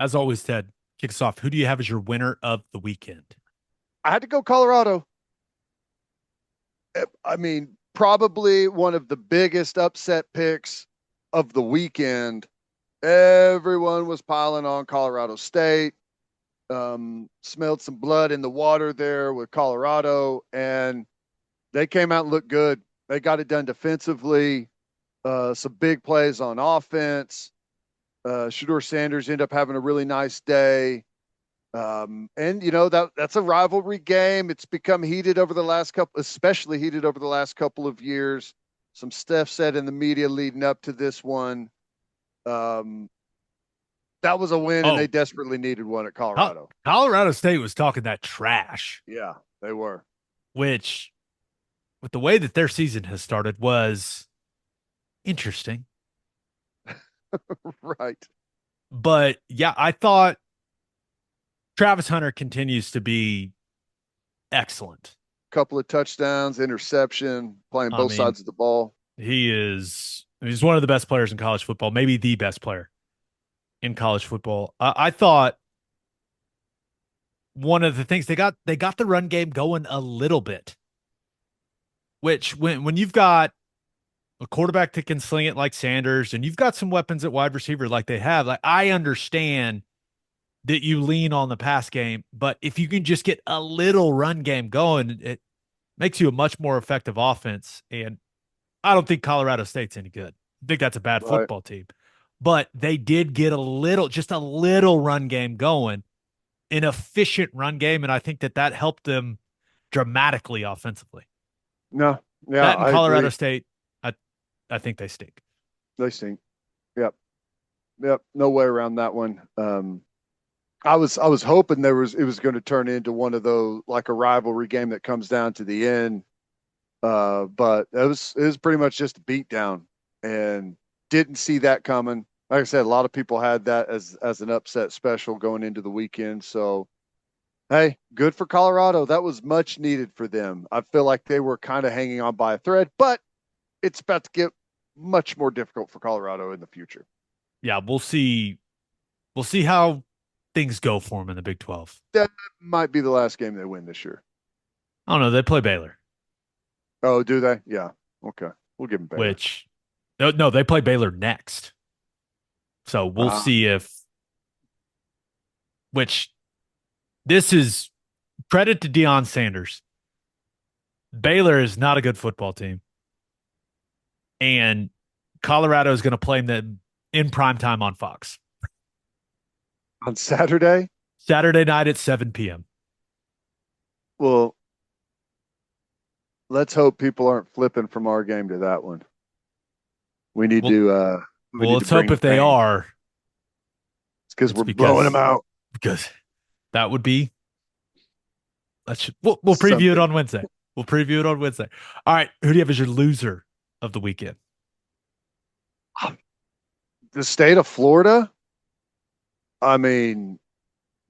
As always, Ted, kick us off. Who do you have as your winner of the weekend? I had to go Colorado. I mean, probably one of the biggest upset picks of the weekend. Everyone was piling on Colorado State. Smelled some blood in the water there with Colorado, and they came out and looked good. They got it done defensively. Some big plays on offense. Shedeur Sanders ended up having a really nice day. And that's a rivalry game. It's become heated over the last couple, especially heated over the last couple of years. Some stuff said in the media leading up to this one. Um, that was a win, and they Oh, desperately needed one at Colorado. Colorado State was talking that trash, Yeah, they were. which, with the way that their season has started, was interesting. Right. But yeah, I thought Travis Hunter continues to be excellent. Couple of touchdowns, interception, playing I both mean, sides of the ball. he's one of the best players in college football, maybe the best player in college football. I thought one of the things they got the run game going a little bit, which when you've got a quarterback that can sling it like Sanders and you've got some weapons at wide receiver like they have, like I understand that you lean on the pass game, but if you can just get a little run game going, it makes you a much more effective offense. And I don't think Colorado State's any good. I think that's a bad Right. football team. But they did get just a little run game going, an efficient run game, and I think that helped them dramatically offensively. No, yeah, That and I Colorado agree. State, I think they stink. They stink. Yep. Yep. No way around that one. I was hoping it was going to turn into one of those like a rivalry game that comes down to the end. But it was pretty much just a beatdown and didn't see that coming. Like I said, a lot of people had that as an upset special going into the weekend. So hey, good for Colorado. That was much needed for them. I feel like they were kind of hanging on by a thread, but it's about to get much more difficult for Colorado in the future. Yeah, we'll see. We'll see how things go for them in the Big 12. That might be the last game they win this year. I don't know. They play Baylor, Oh, do they? Yeah. Okay. We'll give them Baylor. which no, they play Baylor next. So we'll Uh, see if which this is credit to Deion Sanders. Baylor is not a good football team, and Colorado is going to play them in prime time on Fox on Saturday. Saturday night at 7 p.m. Well, let's hope people aren't flipping from our game to that one. We need Well, to uh we well, need to let's hope bring the if they pain. are, It's because it's we're blowing them out. because that would be. We'll preview it Something. on Wednesday. We'll preview it on Wednesday. All right, who do you have as your loser of the weekend? The state of Florida. I mean,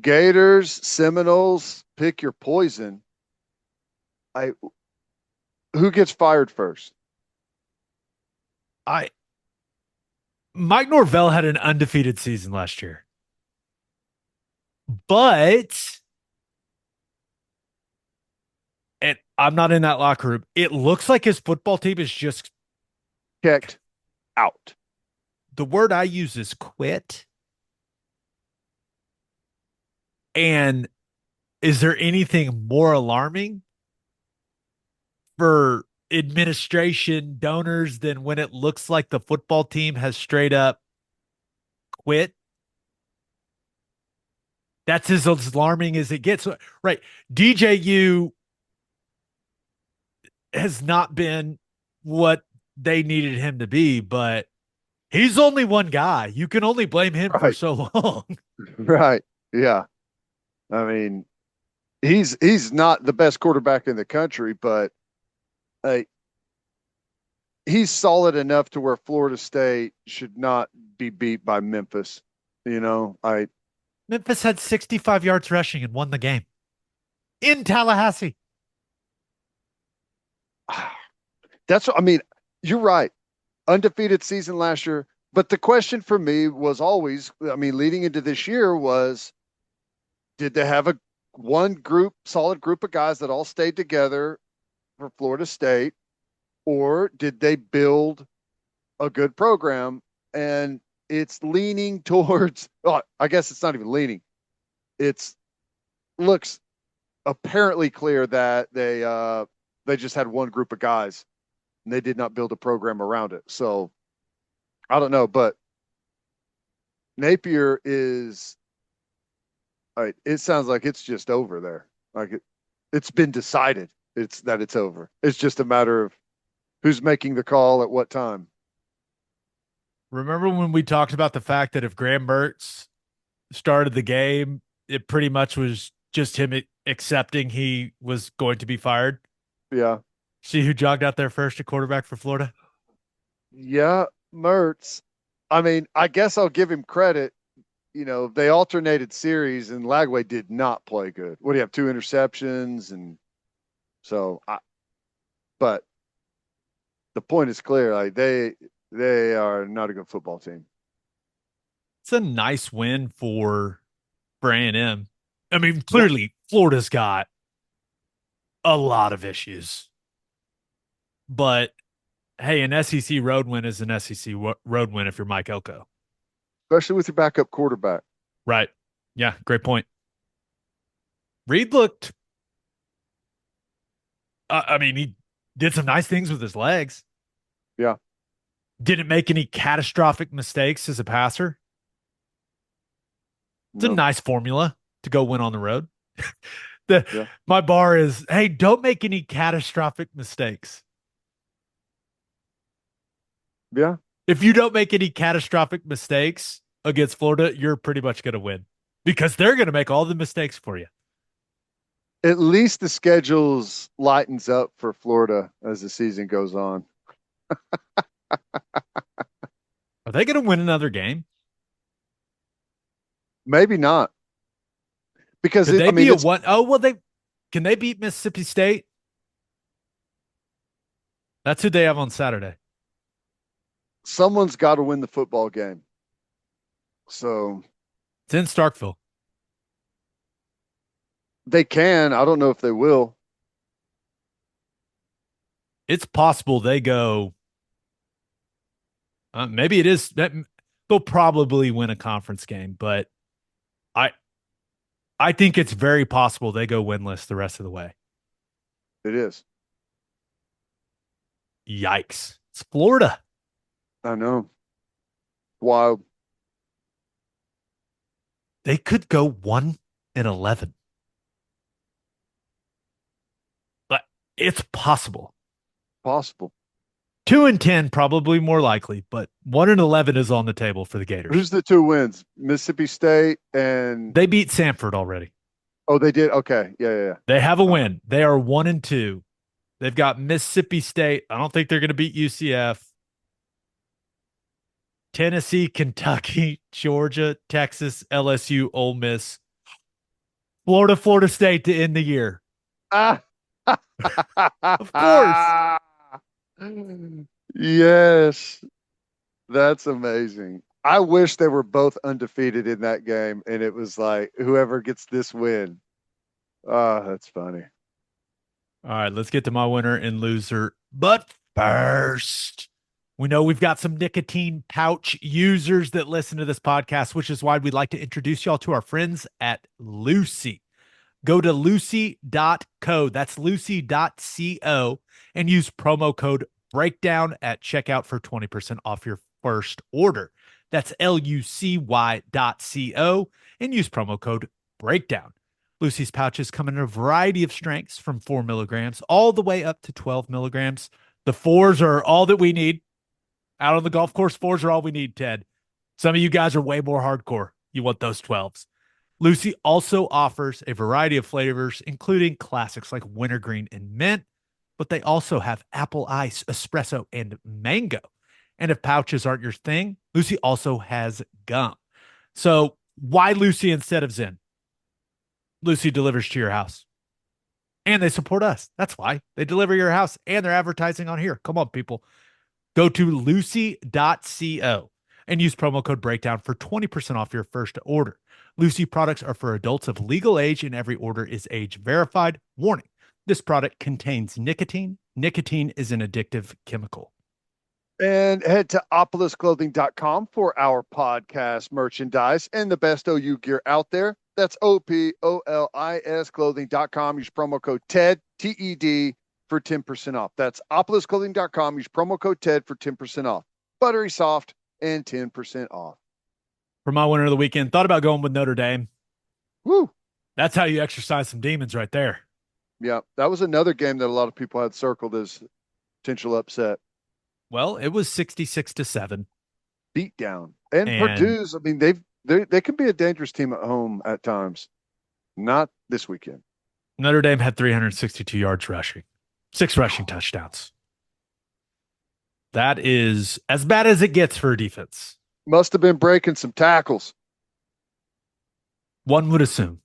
Gators, Seminoles, pick your poison. I Who gets fired first? I Mike Norvell had an undefeated season last year, but and I'm not in that locker room. It looks like his football team is just Kicked out. the word I use is quit. And is there anything more alarming for administration donors than when it looks like the football team has straight up quit? That's as alarming as it gets. Right. DJU has not been what they needed him to be, but he's only one guy. You can only blame him for Right. so long. Right. Yeah. I mean, he's not the best quarterback in the country, but uh, he's solid enough to where Florida State should not be beat by Memphis. You know, I Memphis had 65 yards rushing and won the game in Tallahassee. that's I mean, you're right. Undefeated season last year. But the question for me was always, I mean, leading into this year was, did they have a one group, solid group of guys that all stayed together for Florida State, or did they build a good program? And it's leaning towards, oh, I guess it's not even leaning. It's looks apparently clear that they just had one group of guys and they did not build a program around it. So I don't know, but Napier is all right, it sounds like it's just over there. Like it's been decided. It's over. It's just a matter of who's making the call at what time. Remember when we talked about the fact that if Graham Mertz started the game, it pretty much was just him accepting he was going to be fired? Yeah. See who jogged out there first at quarterback for Florida? Yeah, Mertz. I mean, I guess I'll give him credit. You know, they alternated series and Lagway did not play good. What do you have? Two interceptions. And so but the point is clear. Like they are not a good football team. It's a nice win for A&M. I mean, Yeah. clearly Florida's got a lot of issues, but hey, an SEC road win is an SEC road win if you're Mike Elko. Especially with your backup quarterback. Right. Yeah, great point. Reed looked, I mean, he did some nice things with his legs. Yeah. Didn't make any catastrophic mistakes as a passer. It's a No. nice formula to go win on the road. the Yeah. My bar is, hey, don't make any catastrophic mistakes. Yeah. If you don't make any catastrophic mistakes against Florida, you're pretty much going to win because they're going to make all the mistakes for you. At least the schedules lightens up for Florida as the season goes on. Are they going to win another game? Maybe not because Could they I mean be a it's one? Oh, well, they can they beat Mississippi State? That's who they have on Saturday. someone's got to win the football game. So It's in Starkville. they can. I don't know if they will. It's possible they go. Maybe it is that they'll probably win a conference game, but I I think it's very possible they go winless the rest of the way. It is. Yikes! It's Florida. I know. Wild. They could go 1-11. But it's possible. Possible. 2-10 probably more likely, but 1-11 is on the table for the Gators. Who's the two wins? Mississippi State and They beat Samford already. oh, they did. Okay. Yeah, yeah, yeah. They have a Okay. win. They are 1-2. They've got Mississippi State. I don't think they're going to beat UCF. Tennessee, Kentucky, Georgia, Texas, LSU, Ole Miss, Florida, Florida State to end the year. Ah. Of course. Yes, that's amazing. I wish they were both undefeated in that game, and it was like whoever gets this win. Oh, that's funny. All right, let's get to my winner and loser. But first, we know we've got some nicotine pouch users that listen to this podcast, which is why we'd like to introduce y'all to our friends at Lucy. Go to lucy.co. That's lucy.co and use promo code breakdown at checkout for 20% off your first order. That's lucy.co and use promo code breakdown. Lucy's pouches come in a variety of strengths from 4 milligrams all the way up to 12 milligrams. The fours are all that we need. Out on the golf course, fours are all we need, Ted. Some of you guys are way more hardcore. You want those 12s. Lucy also offers a variety of flavors, including classics like wintergreen and mint, but they also have apple ice, espresso, and mango. And if pouches aren't your thing, Lucy also has gum. So why Lucy instead of Zen? Lucy delivers to your house. And they support us. That's why they deliver your house and they're advertising on here. Come on, people. Go to lucy.co. and use promo code breakdown for 20% off your first order. Lucy products are for adults of legal age, and every order is age verified. Warning: this product contains nicotine. Nicotine is an addictive chemical. And head to opolisclothing.com for our podcast merchandise and the best OU gear out there. That's OPOLIS clothing.com. Use promo code TED, TED, for 10% off. That's opolisclothing.com. Use promo code TED for 10% off. Buttery soft and 10% off. For my winner of the weekend, thought about going with Notre Dame. Woo. That's how you exercise some demons right there. Yeah, that was another game that a lot of people had circled as potential upset. Well, it was 66-7. Beat down. And And Purdue's, I mean, they can be a dangerous team at home at times. Not this weekend. Notre Dame had 362 yards rushing, 6 rushing touchdowns. That is as bad as it gets for a defense. Must have been breaking some tackles. One would assume.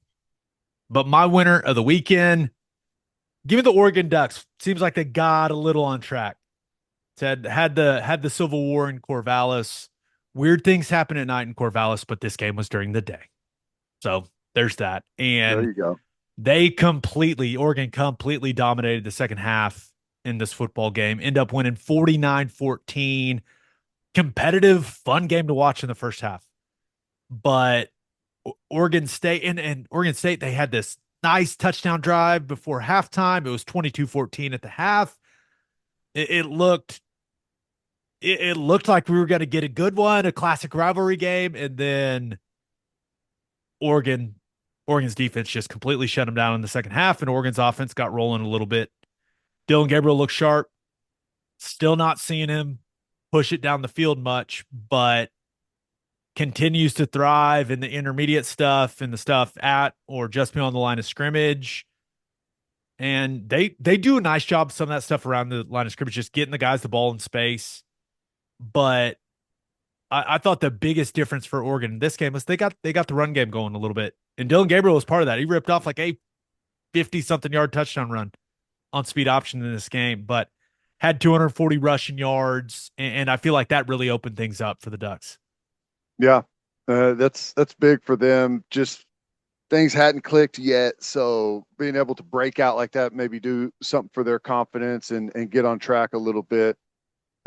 But my winner of the weekend, give me the Oregon Ducks. Seems like they got a little on track. Had the Civil War in Corvallis. Weird things happen at night in Corvallis, but this game was during the day. So there's that. There And you go. Oregon completely dominated the second half in this football game. End up winning 49-14. Competitive, fun game to watch in the first half. But Oregon State and Oregon State, they had this nice touchdown drive before halftime. It was 22-14 at the half. It looked like we were going to get a good one, a classic rivalry game, and then Oregon's defense just completely shut them down in the second half, and Oregon's offense got rolling a little bit. Dylan Gabriel looked sharp. Still not seeing him push it down the field much, but continues to thrive in the intermediate stuff and the stuff at or just beyond the line of scrimmage. And they do a nice job of some of that stuff around the line of scrimmage, just getting the guys the ball in space. But I thought the biggest difference for Oregon in this game was they got the run game going a little bit. And Dylan Gabriel was part of that. He ripped off like a 50-something yard touchdown run on speed option in this game, but had 240 rushing yards. And I feel like that really opened things up for the Ducks. Yeah, that's big for them. Just things hadn't clicked yet, so being able to break out like that, maybe do something for their confidence and get on track a little bit.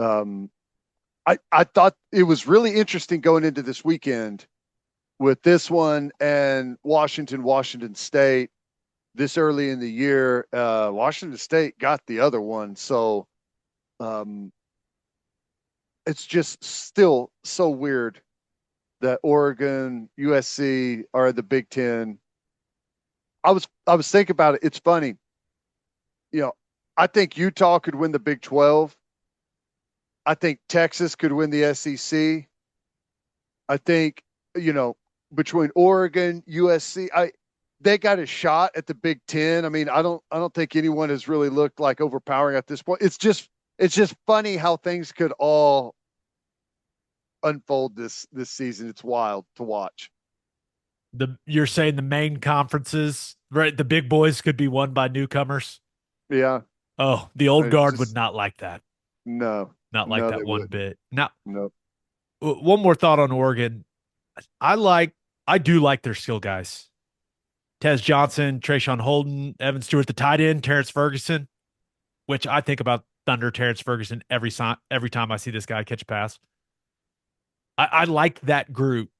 I thought it was really interesting going into this weekend with this one and Washington State this early in the year. Washington State got the other one, so it's just still so weird that Oregon, USC are the Big Ten. I was thinking about it. It's funny. I think Utah could win the Big 12. I think Texas could win the SEC. I think, between Oregon, USC, they got a shot at the Big Ten. I mean, I don't think anyone has really looked like overpowering at this point. It's just funny how things could all unfold this season. It's wild to watch. You're saying the main conferences, right? The big boys could be won by newcomers. Yeah. Oh, the old guard would Just not like that. no, Not like no, that they one wouldn't. bit. Now, No. one more thought on Oregon. I do like their skill guys. Tez Johnson, Trayshawn Holden, Evan Stewart, the tight end, Terrence Ferguson, which I think about Thunder Terrence Ferguson every time I see this guy catch a pass. I like that group.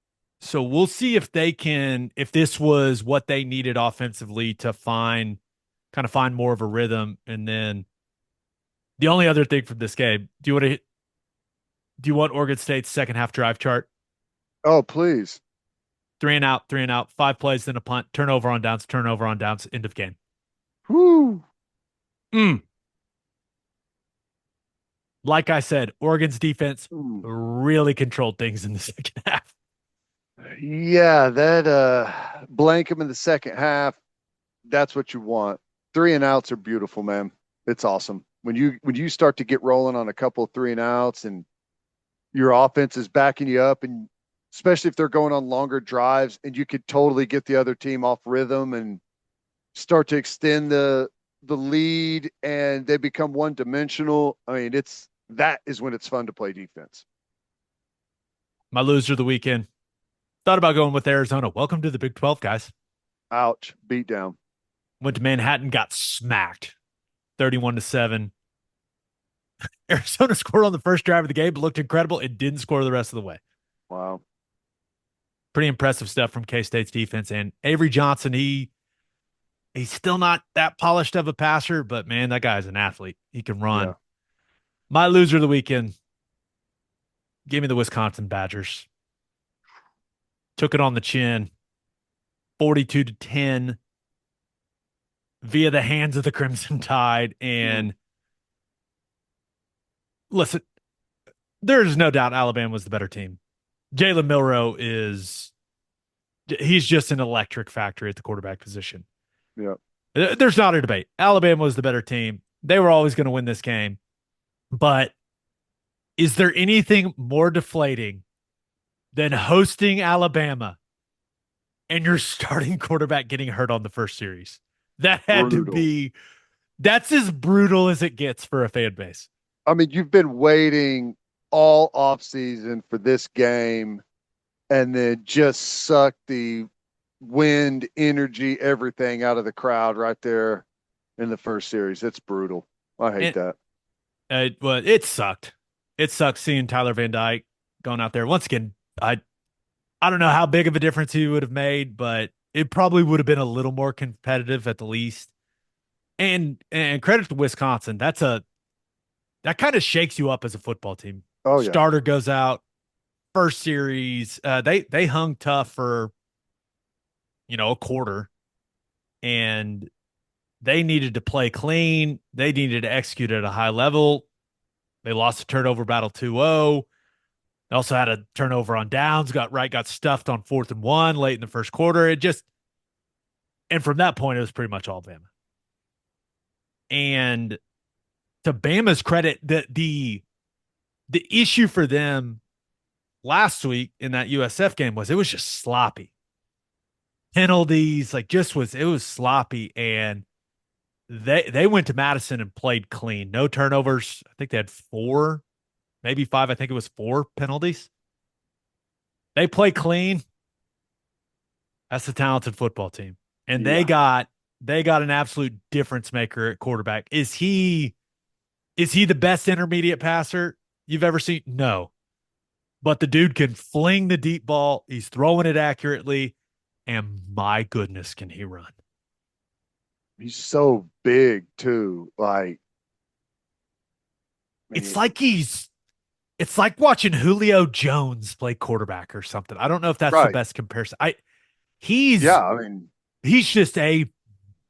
So we'll see if this was what they needed offensively to find more of a rhythm. And then the only other thing from this game, do you want Oregon State's second half drive chart? Oh, please. 3 and out, 5 plays, then a punt, turnover on downs, end of game. Whoo. Mm. Like I said, Oregon's defense Ooh. really controlled things in the second half. Yeah, that blank them in the second half. That's what you want. 3 and outs are beautiful, man. It's awesome. When you start to get rolling on a couple of 3 and outs and your offense is backing you up, and especially if they're going on longer drives, and you could totally get the other team off rhythm and start to extend the lead, and they become one dimensional. I mean, that is when it's fun to play defense. My loser of the weekend. Thought about going with Arizona. Welcome to the Big 12, guys. Ouch, beat down. Went to Manhattan, got smacked 31-7. Arizona scored on the first drive of the game, but looked incredible. It didn't score the rest of the way. Wow. Pretty impressive stuff from K-State's defense. And Avery Johnson, he's still not that polished of a passer, but man, that guy's an athlete. He can Yeah. run. My loser of the weekend, give me the Wisconsin Badgers. Took it on the chin, 42-10 via the hands of the Crimson Tide. Mm, And listen, there's no doubt Alabama was the better team. Jalen Milroe he's just an electric factory at the quarterback position. yeah. There's not a debate. Alabama was the better team. They were always going to win this game. But is there anything more deflating than hosting Alabama and your starting quarterback getting hurt on the first series? That had to Brutal. be, that's as brutal as it gets for a fan base. I mean, you've been waiting all off season for this game and then just suck the wind, energy, everything out of the crowd right there in the first series. It's brutal. I hate And that. well, it sucked. It sucked seeing Tyler Van Dyke going out there. Once again, I don't know how big of a difference he would have made, but it probably would have been a little more competitive at the least. And credit to Wisconsin. That kind of shakes you up as a football team. Oh yeah. Starter goes out, first series. They hung tough for a quarter, and they needed to play clean. They needed to execute at a high level. They lost a turnover battle 2-0. They also had a turnover on downs, got stuffed on 4th and 1 late in the first quarter. And from that point, it was pretty much all Bama. And to Bama's credit, the issue for them last week in that USF game was it was just sloppy. Penalties, it was sloppy. And they went to Madison and played clean. No turnovers. I think they had 4, maybe 5. I think it was 4 penalties. They play clean. That's a talented football team. And Yeah. they got an absolute difference maker at quarterback. Is he the best intermediate passer you've ever seen? No. But the dude can fling the deep ball. He's throwing it accurately. And my goodness, can he run? He's so big too. Like, I It's mean, like it's like watching Julio Jones play quarterback or something. I don't know if that's the right. best comparison. Yeah. He's I mean, he's just a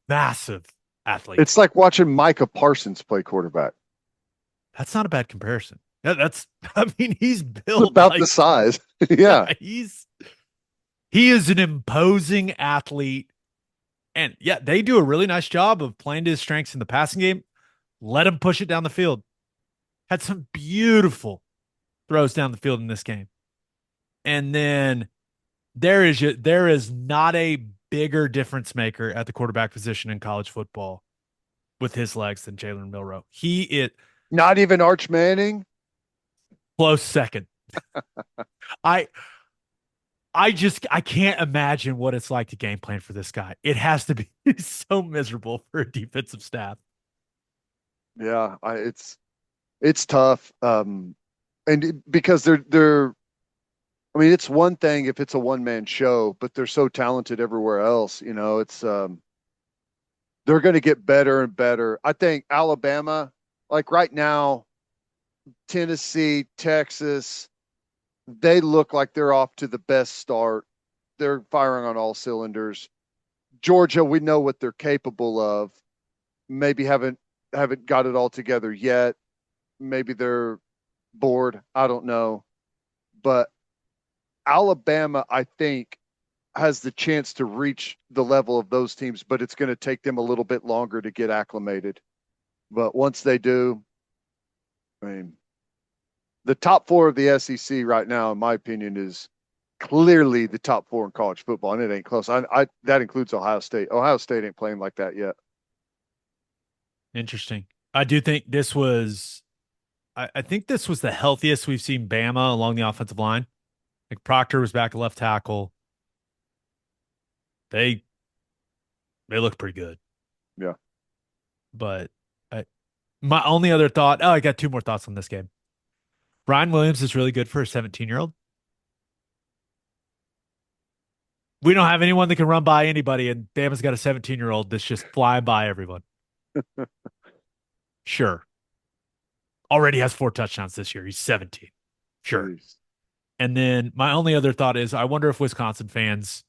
massive athlete. it's like watching Micah Parsons play quarterback. That's not a bad comparison. That's I mean, he's It's built about the like size. yeah, Yeah. he is an imposing athlete. And yeah, they do a really nice job of playing to his strengths in the passing game. Let him push it down the field. Had some beautiful throws down the field in this game. And then there is not a bigger difference maker at the quarterback position in college football with his legs than Jalen Milroe. He is Not even Arch Manning. close second. I I can't imagine what it's like to game plan for this guy. It has to be so miserable for a defensive staff. Yeah. It's tough. Because they're I mean, it's one thing if it's a one man show, but they're so talented everywhere else. It's they're going to get better and better. I think Alabama, like right now, Tennessee, Texas, they look like they're off to the best start. They're firing on all cylinders. Georgia, we know what they're capable of. Maybe haven't got it all together yet. Maybe they're bored. I don't know. But Alabama, I think, has the chance to reach the level of those teams, but it's going to take them a little bit longer to get acclimated. But once they do, I mean, the top 4 of the SEC right now, in my opinion, is clearly the top 4 in college football, and it ain't close. I that includes Ohio State. Ohio State ain't playing like that yet. Interesting. I do think this was I think this was the healthiest we've seen Bama along the offensive line. Like Proctor was back at left tackle. They they look pretty good. Yeah. But I, my only other thought, I got two more thoughts on this game. Brian Williams is really good for a 17-year-old. We don't have anyone that can run by anybody, and Bama's got a 17-year-old that's just flying by everyone. Sure. Already has 4 touchdowns this year. He's 17. Sure. Jeez. And then my only other thought is I wonder if Wisconsin fans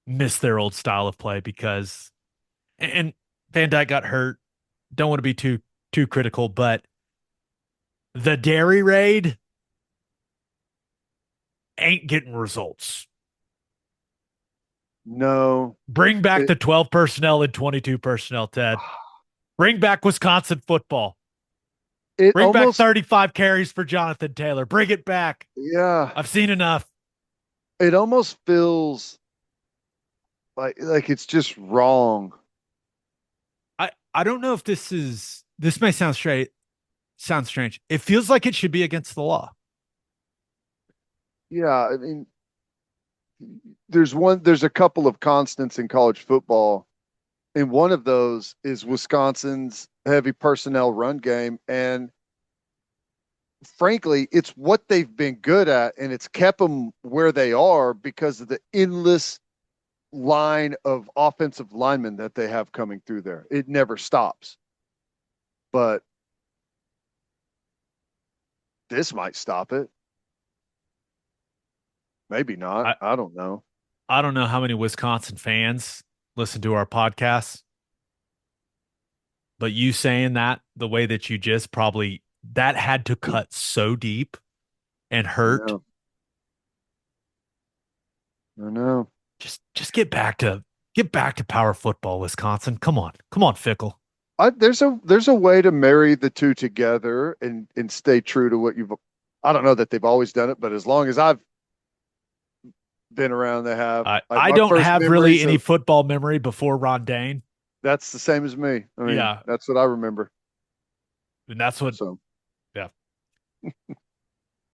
miss their old style of play because and Van Dyke got hurt. Don't want to be too critical, but the dairy raid ain't getting results. No. Bring back It the 12 personnel and 22 personnel, Ted. Bring back Wisconsin football. it Bring back almost 35 carries for Jonathan Taylor. Bring it back. yeah, I've seen enough. it almost feels like it's just wrong. I don't know if this may sound strange. It feels like it should be against the law. Yeah, I mean, there's a couple of constants in college football, and one of those is Wisconsin's heavy personnel run game. And frankly, it's what they've been good at, and it's kept them where they are because of the endless line of offensive linemen that they have coming through there. It never stops. But this might stop it. Maybe not. I, I don't know. I don't know how many Wisconsin fans listen to our podcast, but you saying that the way that you just probably that had to cut so deep and I hurt. know. I know. Just get back to power football, Wisconsin. Come on. Come on, Fickle. There's a way to marry the two together and stay true to what you've. I don't know that they've always done it, but as long as I've been around, they have. Like I my don't first have really memories any of football memory before Ron Dane. that's the same as me. I mean, Yeah. that's what I remember. And that's what So yeah.